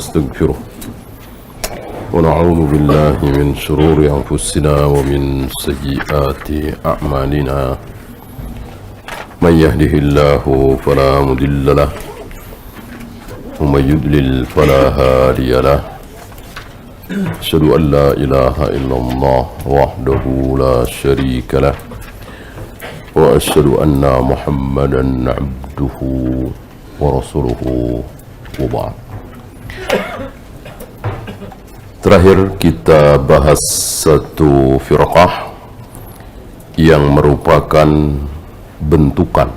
ونستغفره ونعوذ بالله من شرور أنفسنا ومن سيئات أعمالنا من يهده الله فلا مضل له ومن يضلل فلا هادي له أشهد أن لا إله إلا الله وحده لا شريك له وأشهد أن محمدا عبده ورسوله وبعد. Terakhir kita bahas satu firqah yang merupakan bentukan.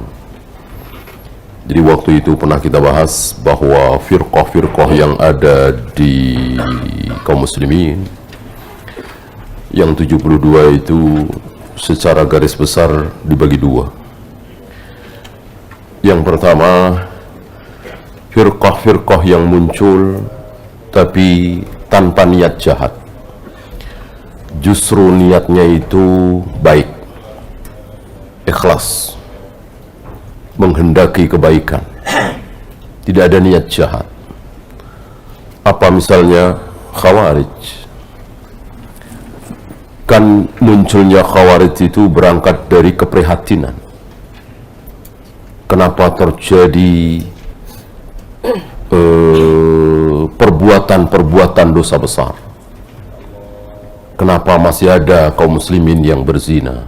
Jadi waktu itu pernah kita bahas bahwa firqah-firqah yang ada di kaum muslimin yang 72 itu secara garis besar dibagi dua. Yang pertama, firqah-firqah yang muncul tapi tanpa niat jahat. Justru niatnya itu baik, ikhlas, menghendaki kebaikan, tidak ada niat jahat. Apa misalnya Khawarij? Kan munculnya Khawarij itu berangkat dari keprihatinan. Kenapa terjadi perbuatan-perbuatan dosa besar? Kenapa masih ada kaum muslimin yang berzina,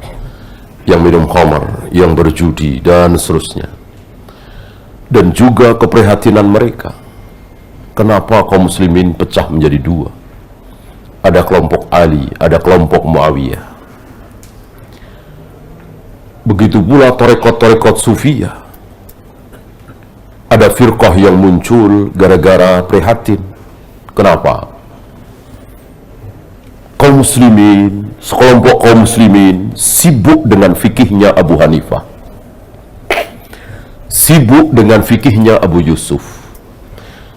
yang minum khamar, yang berjudi, dan seterusnya? Dan juga keprihatinan mereka. Kenapa kaum muslimin pecah menjadi dua? Ada kelompok Ali, ada kelompok Muawiyah. Begitu pula tarekat-tarekat Sufiyah. Ada firqah yang muncul gara-gara prihatin. Kenapa? Kaum muslimin, sekelompok kaum muslimin sibuk dengan fikihnya Abu Hanifah, sibuk dengan fikihnya Abu Yusuf,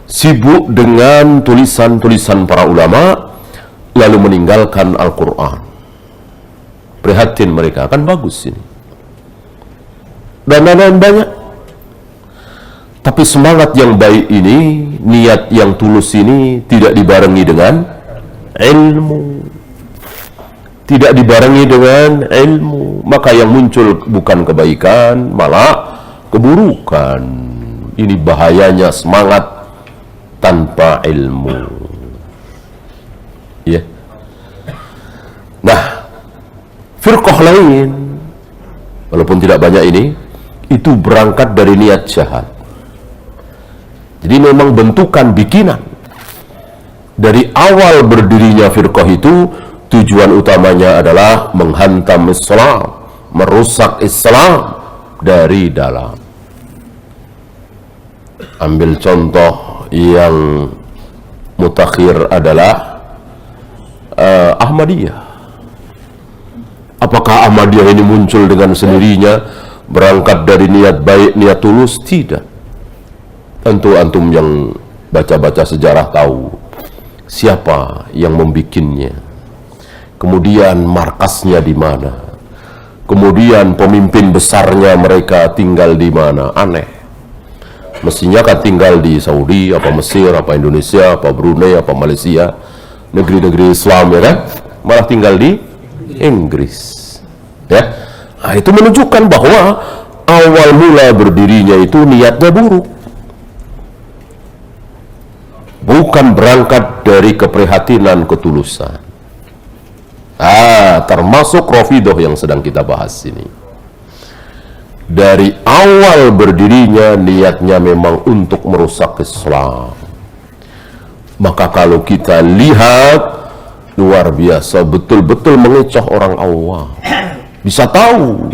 sibuk dengan tulisan-tulisan para ulama, lalu meninggalkan Al-Quran. Prihatin mereka, kan bagus ini, dan lain-lain banyak. Tapi semangat yang baik ini, niat yang tulus ini tidak dibarengi dengan ilmu. Tidak dibarengi dengan ilmu, maka yang muncul bukan kebaikan, malah keburukan. Ini bahayanya semangat tanpa ilmu. Ya. Nah, firqah lain, walaupun tidak banyak ini, itu berangkat dari niat jahat. Jadi memang bentukan bikinan. Dari awal berdirinya firqah itu, tujuan utamanya adalah menghantam Islam, merusak Islam dari dalam. Ambil contoh yang mutakhir adalah Ahmadiyah. Apakah Ahmadiyah ini muncul dengan sendirinya, berangkat dari niat baik, niat tulus? Tidak. Tentu antum yang baca-baca sejarah tahu siapa yang membikinnya, kemudian markasnya di mana, kemudian pemimpin besarnya mereka tinggal di mana. Aneh, mestinya kan tinggal di Saudi, apa Mesir, apa Indonesia, apa Brunei, apa Malaysia, negeri-negeri Islam, ya kan? Malah tinggal di Inggris, ya. Nah, itu menunjukkan bahwa awal mula berdirinya itu niatnya buruk, bukan berangkat dari keprihatinan, ketulusan. Termasuk Rafidah yang sedang kita bahas ini. Dari awal berdirinya niatnya memang untuk merusak Islam. Maka kalau kita lihat, luar biasa, betul-betul mengecoh orang awam. Bisa tahu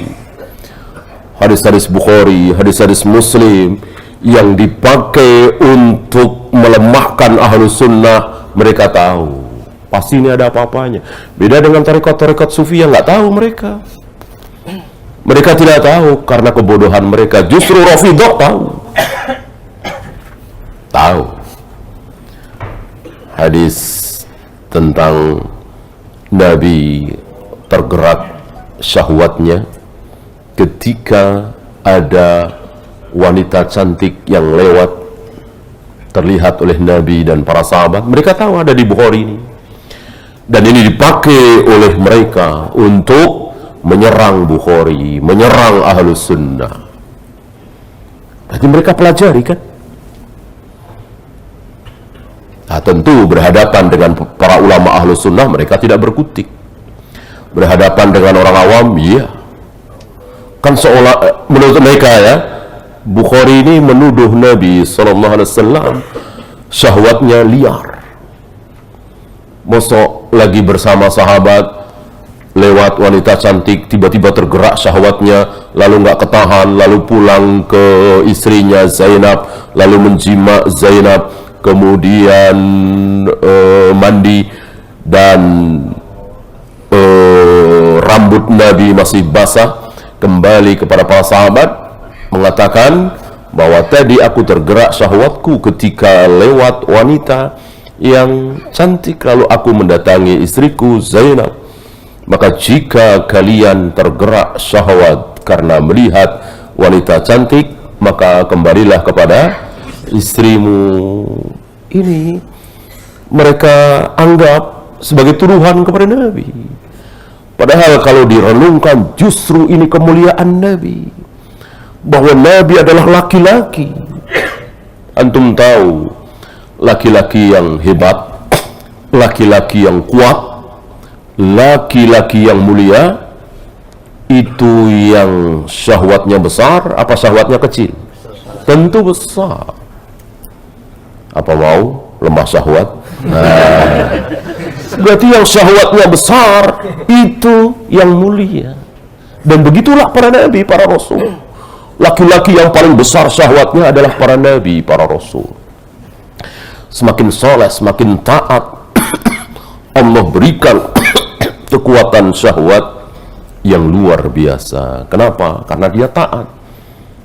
hadis-hadis Bukhari, hadis-hadis Muslim yang dipakai untuk melemahkan Ahlus Sunnah, mereka tahu pasti ini ada apa-apanya. Beda dengan tarekat-tarekat Sufi yang nggak tahu mereka. Mereka tidak tahu karena kebodohan mereka. Justru Rafidah tahu. Tahu hadis tentang Nabi tergerak syahwatnya ketika ada wanita cantik yang lewat terlihat oleh Nabi dan para sahabat. Mereka tahu ada di Bukhari ini, dan ini dipakai oleh mereka untuk menyerang Bukhari, menyerang Ahlus Sunnah. Berarti mereka pelajari kan? Nah, tentu berhadapan dengan para ulama Ahlus Sunnah mereka tidak berkutik. Berhadapan dengan orang awam, iya. Kan seolah menurut mereka ya, Bukhari ini menuduh Nabi SAW syahwatnya liar. Mosok lagi bersama sahabat, lewat wanita cantik, tiba-tiba tergerak syahwatnya, lalu nggak ketahan, lalu pulang ke istrinya Zainab, lalu menjima Zainab, kemudian mandi, dan rambut Nabi masih basah, kembali kepada para sahabat mengatakan bahwa tadi aku tergerak syahwatku ketika lewat wanita yang cantik, lalu aku mendatangi istriku Zainab. Maka jika kalian tergerak syahwat karena melihat wanita cantik, maka kembalilah kepada istrimu. Ini mereka anggap sebagai tuduhan kepada Nabi, padahal kalau direnungkan justru ini kemuliaan Nabi, bahwa Nabi adalah laki-laki. Antum tahu, laki-laki yang hebat, laki-laki yang kuat, laki-laki yang mulia, itu yang syahwatnya besar apa syahwatnya kecil? Tentu besar. Apa mau lemah syahwat? Nah, berarti yang syahwatnya besar itu yang mulia. Dan begitulah para nabi, para rasul. Laki-laki yang paling besar syahwatnya adalah para nabi, para rasul. Semakin soleh, semakin taat, Allah berikan kekuatan syahwat yang luar biasa. Kenapa? Karena dia taat,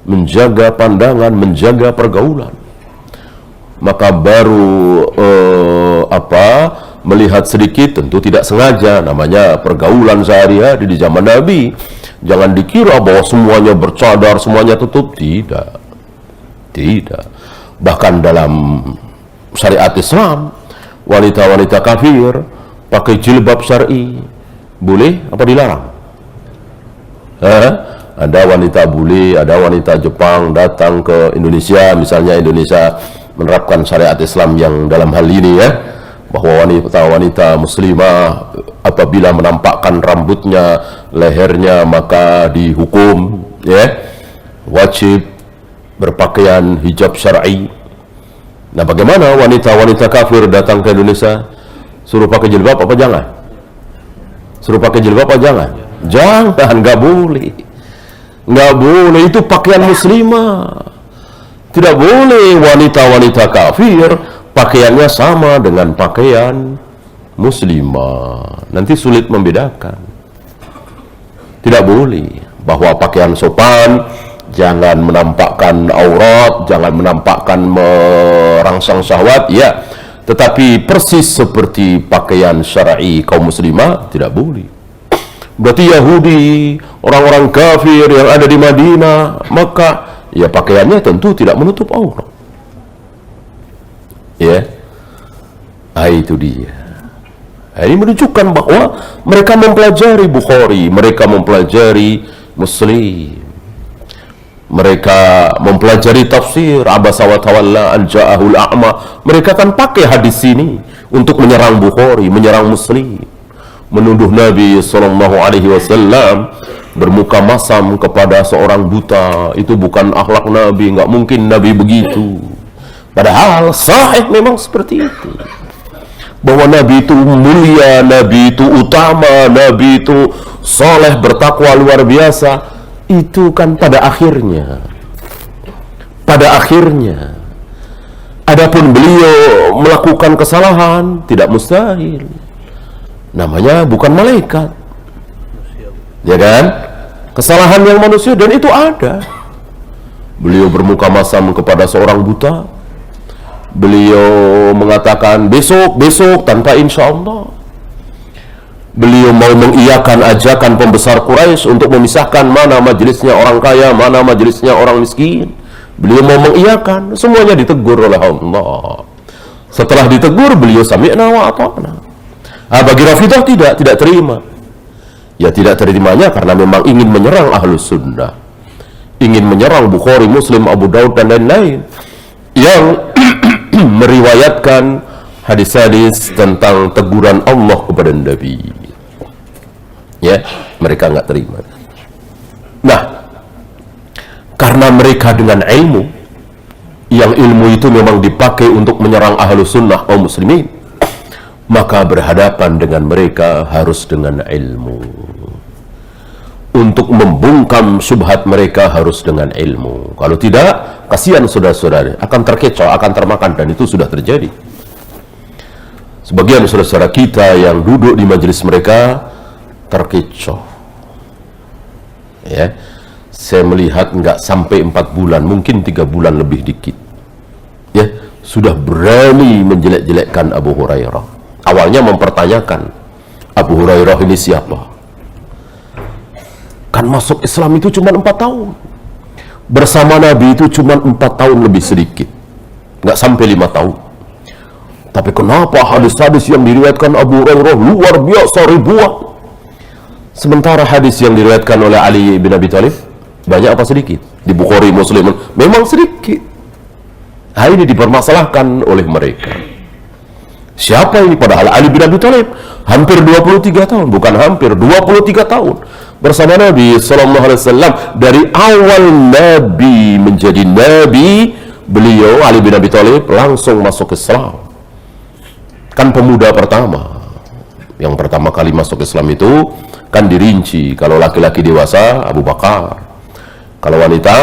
menjaga pandangan, menjaga pergaulan. Maka baru melihat sedikit, tentu tidak sengaja, namanya pergaulan sehari-hari di zaman Nabi. Jangan dikira bahwa semuanya bercadar, semuanya tutup. Tidak. Bahkan dalam syariat Islam, wanita-wanita kafir pakai jilbab syar'i boleh apa dilarang? Ada wanita bule, ada wanita Jepang datang ke Indonesia, misalnya Indonesia menerapkan syariat Islam yang dalam hal ini ya, bahwa wanita-wanita muslimah apabila menampakkan rambutnya, lehernya, maka dihukum ya, wajib berpakaian hijab syar'i. Nah, bagaimana wanita-wanita kafir datang ke Indonesia, suruh pakai jilbab apa jangan? Suruh pakai jilbab apa jangan? Jangan, nggak boleh. Nggak boleh, itu pakaian muslimah. Tidak boleh wanita-wanita kafir pakaiannya sama dengan pakaian muslimah. Nanti sulit membedakan. Tidak boleh. Bahwa pakaian sopan, jangan menampakkan aurat, jangan menampakkan merangsang syahwat, ya. Tetapi persis seperti pakaian syar'i kaum muslimah, tidak boleh. Berarti Yahudi, orang-orang kafir yang ada di Madinah, maka ya pakaiannya tentu tidak menutup aurat. Ya. Itu dia. Ini menunjukkan bahwa mereka mempelajari Bukhari, mereka mempelajari Muslim, mereka mempelajari tafsir Abasa wa tawalla an ja'ahul a'ma. Mereka kan pakai hadis ini untuk menyerang Bukhari, menyerang Muslim, menuduh Nabi SAW bermuka masam kepada seorang buta. Itu bukan akhlak Nabi, nggak mungkin Nabi begitu. Padahal sahih memang seperti itu, bahwa Nabi itu mulia, Nabi itu utama, Nabi itu soleh, bertakwa luar biasa. Itu kan pada akhirnya. Adapun beliau melakukan kesalahan, tidak mustahil. Namanya bukan malaikat, ya kan? Kesalahan yang manusia, dan itu ada. Beliau bermuka masam kepada seorang buta. Beliau mengatakan besok tanpa insya Allah. Beliau mau mengiyakan ajakan pembesar Quraisy untuk memisahkan mana majelisnya orang kaya, mana majelisnya orang miskin. Beliau mau mengiyakan, semuanya ditegur oleh Allah. Setelah ditegur, beliau sami'na wa ata'na. Bagi Rafidah tidak terima. Ya tidak terimanya karena memang ingin menyerang Ahlus Sunnah, ingin menyerang Bukhari, Muslim, Abu Daud dan lain-lain yang meriwayatkan hadis-hadis tentang teguran Allah kepada Nabi. Ya, mereka nggak terima. Nah, karena mereka dengan ilmu, yang ilmu itu memang dipakai untuk menyerang Ahlus Sunnah kaum muslimin, maka berhadapan dengan mereka harus dengan ilmu. Untuk membungkam syubhat mereka harus dengan ilmu. Kalau tidak, kasihan saudara-saudara, akan terkecoh, akan termakan, dan itu sudah terjadi. Sebagian saudara-saudara kita yang duduk di majelis mereka terkecoh. Ya, saya melihat nggak sampai 4 bulan, mungkin 3 bulan lebih dikit. Ya, sudah berani menjelek-jelekkan Abu Hurairah. Awalnya mempertanyakan, Abu Hurairah ini siapa? Kan masuk Islam itu cuma 4 tahun. Bersama Nabi itu cuma 4 tahun lebih sedikit. Nggak sampai 5 tahun. Tapi kenapa hadis-hadis yang diriwayatkan Abu Hurairah luar biasa ribuan? Sementara hadis yang diriwayatkan oleh Ali bin Abi Thalib banyak apa sedikit? Di Bukhari, Muslim memang sedikit. Nah, ini dipermasalahkan oleh mereka. Siapa ini? Padahal Ali bin Abi Thalib hampir 23 tahun, bukan hampir, 23 tahun bersama Nabi sallallahu alaihi wasallam. Dari awal Nabi menjadi Nabi, beliau Ali bin Abi Thalib langsung masuk Islam. Kan pemuda pertama. Yang pertama kali masuk Islam itu kan dirinci, kalau laki-laki dewasa Abu Bakar, kalau wanita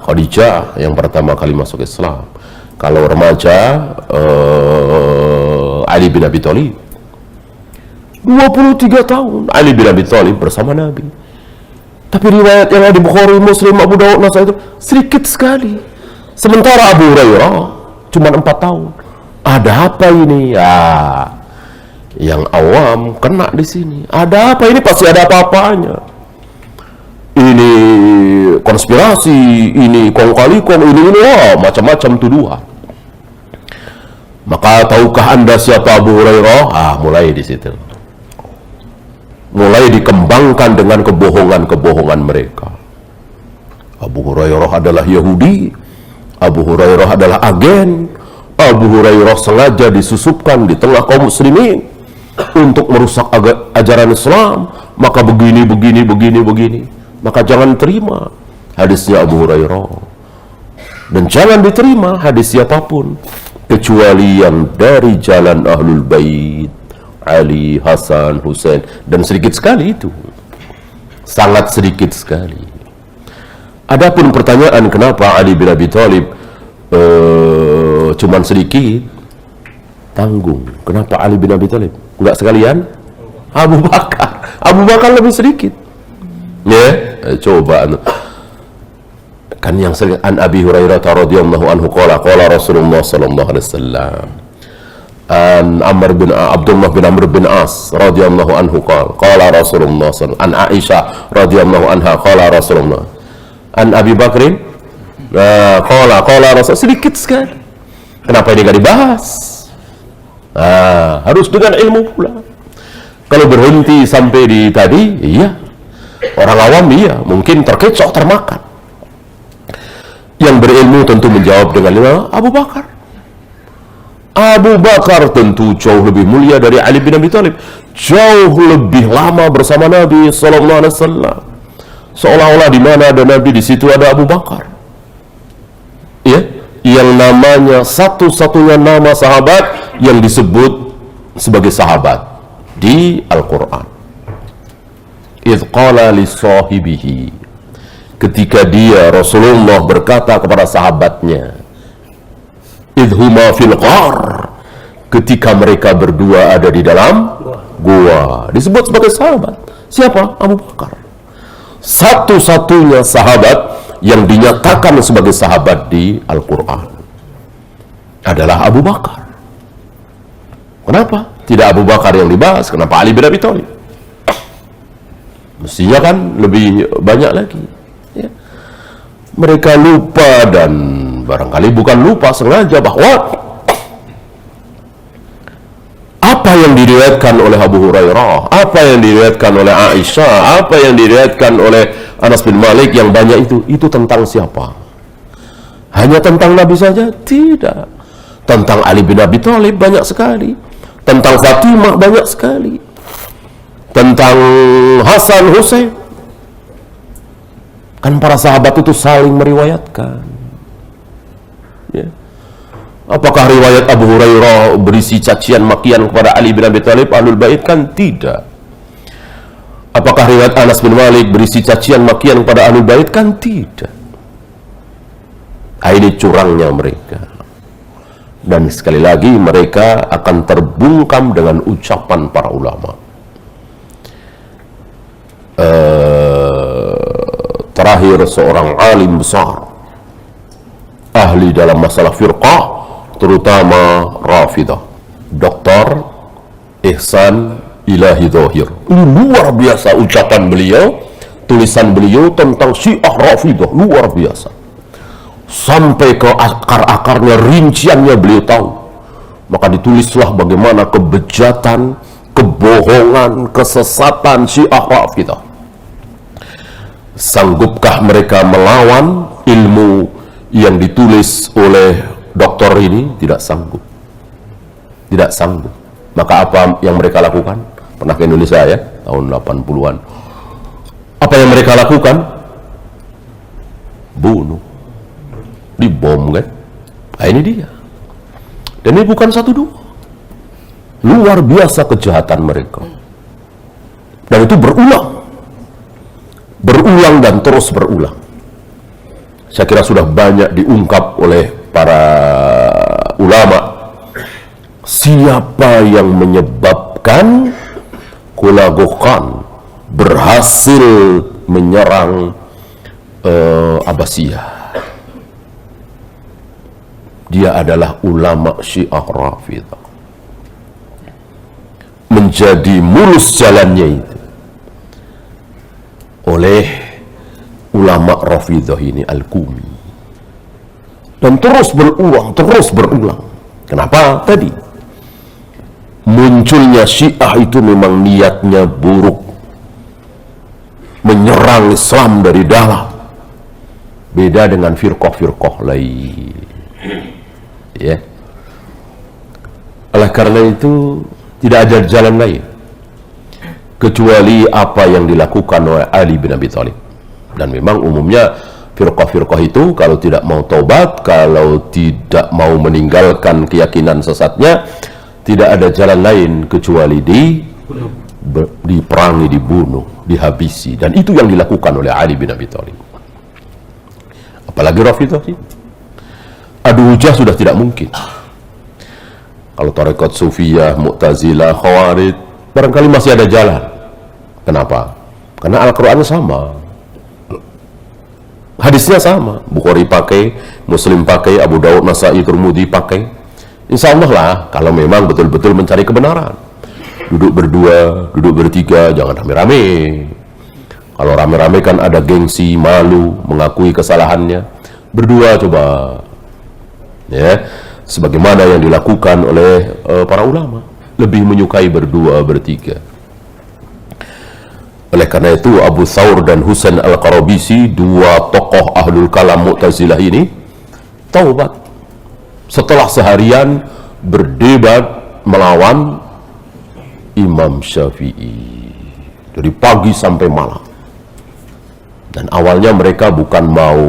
Khadijah yang pertama kali masuk Islam, kalau remaja Ali bin Abi Thalib. 23 tahun Ali bin Abi Thalib bersama Nabi. Tapi riwayat yang ada di Bukhari, Muslim, Abu Daud, Nasai itu sedikit sekali. Sementara Abu Hurairah cuma 4 tahun. Ada apa ini? Yang awam kena di sini. Ada apa ini? Pasti ada apa-apanya. Ini konspirasi, ini kong kali kong, ini macam-macam tuduhan. Maka tahukah Anda siapa Abu Hurairah? Mulai di situ. Mulai dikembangkan dengan kebohongan-kebohongan mereka. Abu Hurairah adalah Yahudi, Abu Hurairah adalah agen, Abu Hurairah sengaja disusupkan di tengah kaum muslimin untuk merusak ajaran Islam, maka begini. Maka jangan terima hadisnya Abu Hurairah, dan jangan diterima hadis siapapun kecuali yang dari jalan Ahlul Bait, Ali, Hasan, Husain, dan sedikit sekali itu, sangat sedikit sekali. Adapun pertanyaan kenapa Ali bin Abi Thalib cuman sedikit, tanggung. Kenapa Ali bin Abi Thalib? Enggak sekalian Abu Bakar. Abu Bakar lebih sedikit. Ya, coba kan yang sering an Abi Hurairah radhiyallahu anhu qala Rasulullah sallallahu alaihi wasallam, an Abdullah bin Amr bin As radhiyallahu anhu qala Rasulullah sallallahu, an Aisyah radhiyallahu anha qala Rasulullah, an Abi Bakrin qala Rasul. Sedikit sekali. Kenapa ini enggak dibahas? Harus dengan ilmu pula. Kalau berhenti sampai di tadi, iya, orang awam iya, mungkin terkecoh, termakan. Yang berilmu tentu menjawab dengan Abu Bakar. Abu Bakar tentu jauh lebih mulia dari Ali bin Abi Thalib, jauh lebih lama bersama Nabi sallallahu alaihi wasallam. Seolah-olah di mana ada Nabi, di situ ada Abu Bakar. Ya, yang namanya satu-satunya nama sahabat yang disebut sebagai sahabat di Al-Quran. Idh qala li sahibihi, ketika dia Rasulullah berkata kepada sahabatnya, idhuma fil ghar, ketika mereka berdua ada di dalam gua, disebut sebagai sahabat. Siapa? Abu Bakar. Satu-satunya sahabat yang dinyatakan sebagai sahabat di Al-Quran adalah Abu Bakar. Kenapa tidak Abu Bakar yang dibahas? Kenapa Ali bin Abi Thalib? Mestinya kan lebih banyak lagi. Ya. Mereka lupa dan barangkali bukan lupa, sengaja, bahwa apa yang diriwayatkan oleh Abu Hurairah, apa yang diriwayatkan oleh Aisyah, apa yang diriwayatkan oleh Anas bin Malik yang banyak itu tentang siapa? Hanya tentang Nabi saja? Tidak. Tentang Ali bin Abi Thalib banyak sekali, tentang Fatimah banyak sekali, tentang Hasan, Husain. Kan para sahabat itu saling meriwayatkan, ya. Apakah riwayat Abu Hurairah berisi cacian makian kepada Ali bin Abi Thalib, Ahlul Bait? Kan tidak. Apakah riwayat Anas bin Malik berisi cacian makian kepada Ahlul Bait? Kan tidak. Ini curangnya mereka. Dan sekali lagi mereka akan terbungkam dengan ucapan para ulama. Terakhir, seorang alim besar, ahli dalam masalah firqah, terutama Rafidah, Dr. Ihsan Ilahi Dhahir. Ini luar biasa ucapan beliau, tulisan beliau tentang Syiah Rafidah, luar biasa. Sampai ke akar-akarnya, rinciannya beliau tahu. Maka ditulislah bagaimana kebejatan, kebohongan, kesesatan Syiah Rafidah. Sanggupkah mereka melawan ilmu yang ditulis oleh doktor ini? Tidak sanggup. Tidak sanggup. Maka apa yang mereka lakukan? Pernah ke Indonesia ya, tahun 80-an. Apa yang mereka lakukan? Bunuh. Dibom kan? Nah, ini dia. Dan ini bukan satu dua. Luar biasa kejahatan mereka. Dan itu berulang. Berulang dan terus berulang. Saya kira sudah banyak diungkap oleh para ulama siapa yang menyebabkan Hulagu Khan berhasil menyerang Abbasiyah. Dia adalah ulama Syiah Rafidah. Menjadi mulus jalannya itu oleh ulama Rafidah ini, Al-Qumi. Dan terus berulang. Kenapa? Tadi munculnya Syiah itu memang niatnya buruk, menyerang Islam dari dalam. Beda dengan firqah-firqah lain, ya. Oleh karena itu tidak ada jalan lain kecuali apa yang dilakukan oleh Ali bin Abi Thalib. Dan memang umumnya firqah-firqah itu kalau tidak mau taubat, kalau tidak mau meninggalkan keyakinan sesatnya, tidak ada jalan lain kecuali diperangi, dibunuh, dihabisi. Dan itu yang dilakukan oleh Ali bin Abi Thalib. Apalagi Rafidah sih, adu hujah sudah tidak mungkin. Kalau tarekat Sufiyah, Mu'tazilah, Khawarij barangkali masih ada jalan. Kenapa? Karena Al-Quran sama, hadisnya sama. Bukhari pakai, Muslim pakai, Abu Daud, Nasai, Tirmidzi pakai. Insya Allah lah, kalau memang betul-betul mencari kebenaran. Duduk berdua, duduk bertiga, jangan rame-rame. Kalau rame-rame kan ada gengsi, malu, mengakui kesalahannya. Berdua coba, ya, sebagaimana yang dilakukan oleh para ulama, lebih menyukai berdua, bertiga. Oleh karena itu Abu Thawr dan Husain Al-Qarabisi, dua tokoh Ahlul Kalam Mu'tazilah ini, taubat setelah seharian berdebat melawan Imam Syafi'i dari pagi sampai malam. Dan awalnya mereka bukan mau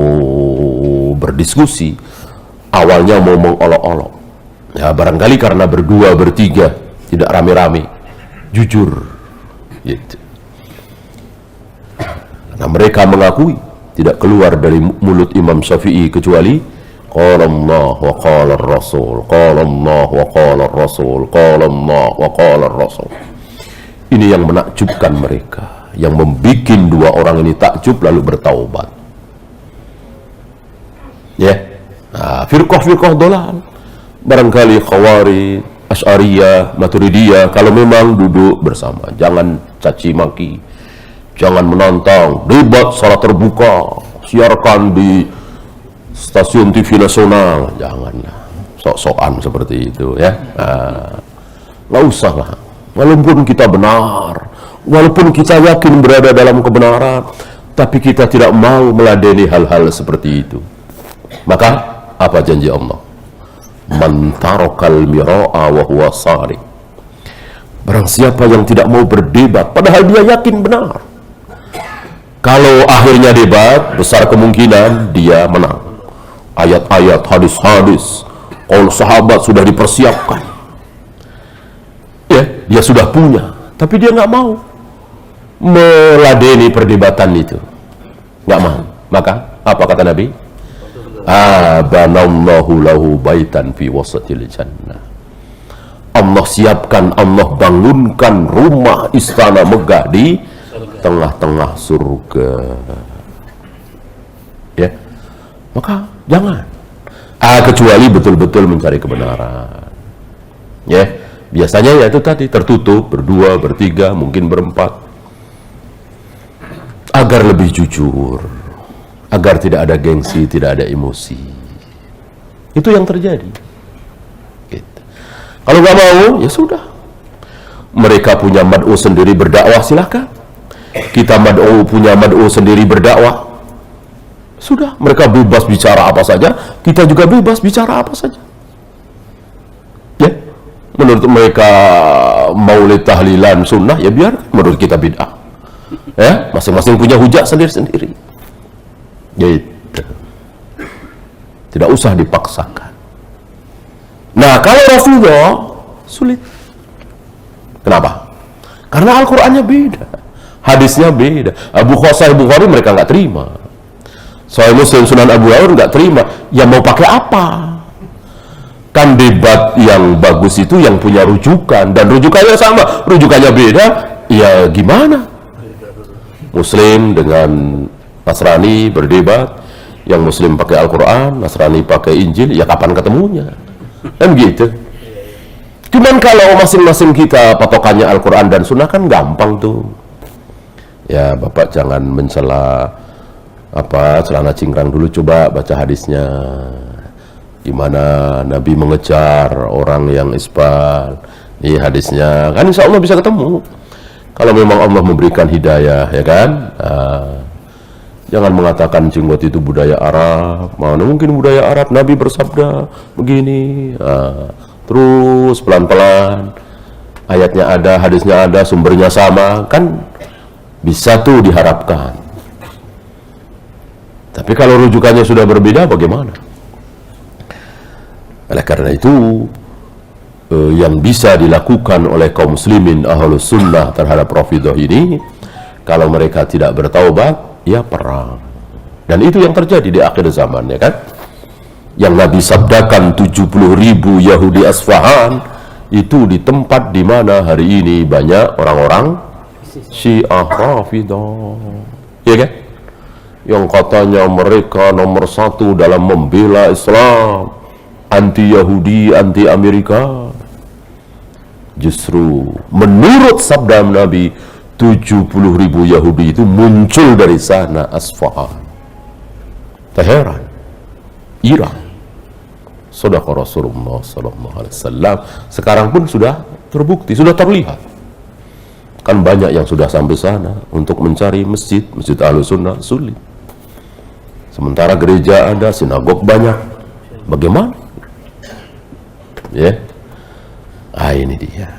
berdiskusi, awalnya mau mengolok-olok. Ya barangkali karena berdua, bertiga, tidak rame-rame, jujur gitu. Nah, mereka mengakui tidak keluar dari mulut Imam Syafi'i kecuali qala Allah wa qala Rasul, qala Allah wa qala Rasul, qala Allah wa qala Rasul. Ini yang menakjubkan mereka, yang membuat dua orang ini takjub lalu bertaubat. Ya. Nah, firqah-firqah dolal, barangkali Khawarij, Asy'ariyah, Maturidiyah, kalau memang duduk bersama, jangan caci maki, jangan menantang, debat secara terbuka, siarkan di stasiun TV nasional, janganlah sok-sokan seperti itu ya. Nggak usah lah. Walaupun kita benar, walaupun kita yakin berada dalam kebenaran, tapi kita tidak mau meladeni hal-hal seperti itu. Maka apa janji Allah? Man tarakal mira'a wa huwa shadiq. Barang siapa yang tidak mau berdebat padahal dia yakin benar, kalau akhirnya debat, besar kemungkinan dia menang. Ayat-ayat, hadis-hadis, qaul sahabat sudah dipersiapkan. Ya, dia sudah punya, tapi dia nggak mau meladeni perdebatan itu. Nggak mau. Maka apa kata Nabi? Banallahu lahu baitan fi wasatil jannah. Allah siapkan, Allah bangunkan rumah istana megah di tengah-tengah surga. Ya, maka jangan. Kecuali betul-betul mencari kebenaran. Ya, biasanya ya itu tadi, tertutup, berdua, bertiga, mungkin berempat, agar lebih jujur, agar tidak ada gengsi, tidak ada emosi. Itu yang terjadi. Gitu. Kalau nggak mau, ya sudah. Mereka punya mad'u sendiri berdakwah, silakan. Kita punya mad'u sendiri berdakwah. Sudah, mereka bebas bicara apa saja, kita juga bebas bicara apa saja. Ya, menurut mereka maulid tahlilan sunnah, ya biar. Menurut kita bid'ah. Ya, masing-masing punya hujah sendiri-sendiri. Gitu. Tidak usah dipaksakan. Nah, kalau Rasulullah sulit. Kenapa? Karena Al-Qur'annya beda, hadisnya beda. Sahih Bukhari mereka nggak terima. Sahih Muslim, Sunan Abu Dawud nggak terima. Ya mau pakai apa? Kan debat yang bagus itu yang punya rujukan, dan rujukannya sama, rujukannya beda. Ya gimana? Muslim dengan Nasrani berdebat, yang Muslim pakai Al-Quran, Nasrani pakai Injil, ya kapan ketemunya? Kan gitu. Cuman kalau masing-masing kita patokannya Al-Quran dan Sunnah kan gampang tuh. Ya Bapak jangan mencela celana cingkrang dulu, coba baca hadisnya. Gimana Nabi mengejar orang yang isbal. Ini hadisnya, kan insya Allah bisa ketemu. Kalau memang Allah memberikan hidayah, ya kan? Jangan mengatakan jenggot itu budaya Arab. Mana mungkin budaya Arab? Nabi bersabda begini. Terus pelan-pelan, ayatnya ada, hadisnya ada, sumbernya sama, kan bisa tuh diharapkan. Tapi kalau rujukannya sudah berbeda, bagaimana? Oleh karena itu, yang bisa dilakukan oleh kaum muslimin ahlus sunnah terhadap Rafidhah ini, kalau mereka tidak bertaubat, ya perang. Dan itu yang terjadi di akhir zaman, ya kan? Yang Nabi sabdakan 70.000 Yahudi Asfahan itu di tempat di mana hari ini banyak orang-orang Syiah Rafidhah, ya kan? Yang katanya mereka nomor satu dalam membela Islam, anti Yahudi, anti Amerika. Justru menurut sabda Nabi, 70.000 Yahudi itu muncul dari sana, Asfahan, Teheran, Iran. Shadaqa Rasulullah sallallahu alaihi wasallam. Sekarang pun sudah terbukti, sudah terlihat. Kan banyak yang sudah sampai sana untuk mencari masjid Ahlus Sunnah sulit. Sementara gereja ada, sinagog banyak. Bagaimana? Ya. Ini dia.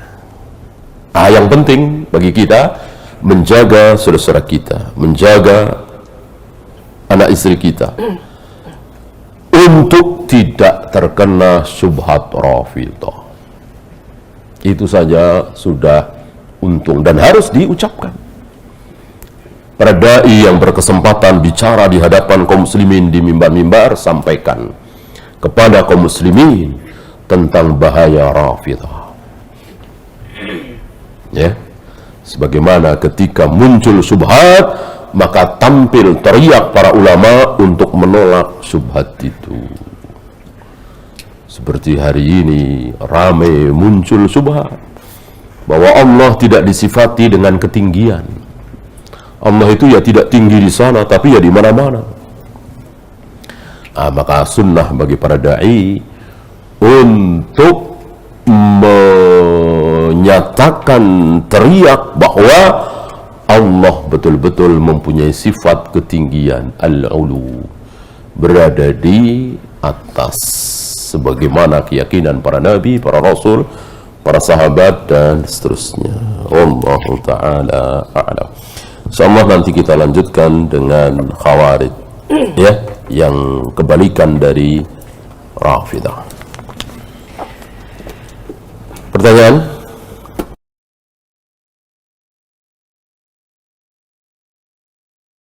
Yang penting bagi kita menjaga saudara kita, menjaga anak istri kita untuk tidak terkena syubhat Rafidhah. Itu saja sudah untung dan harus diucapkan. Para dai yang berkesempatan bicara di hadapan kaum muslimin di mimbar-mimbar, sampaikan kepada kaum muslimin tentang bahaya Rafidhah. Ya, sebagaimana ketika muncul syubhat, maka tampil teriak para ulama untuk menolak syubhat itu. Seperti hari ini ramai muncul syubhat bahwa Allah tidak disifati dengan ketinggian. Allah itu ya tidak tinggi di sana, tapi ya di mana-mana. Maka sunnah bagi para da'i untuk menyatakan, teriak bahwa Allah betul-betul mempunyai sifat ketinggian, al-ulu, berada di atas, sebagaimana keyakinan para nabi, para rasul, para sahabat, dan seterusnya. Wallahu ta'ala a'lam. Insyaallah nanti kita lanjutkan dengan Khawarij, ya, yang kebalikan dari Rafidah. Pertanyaan?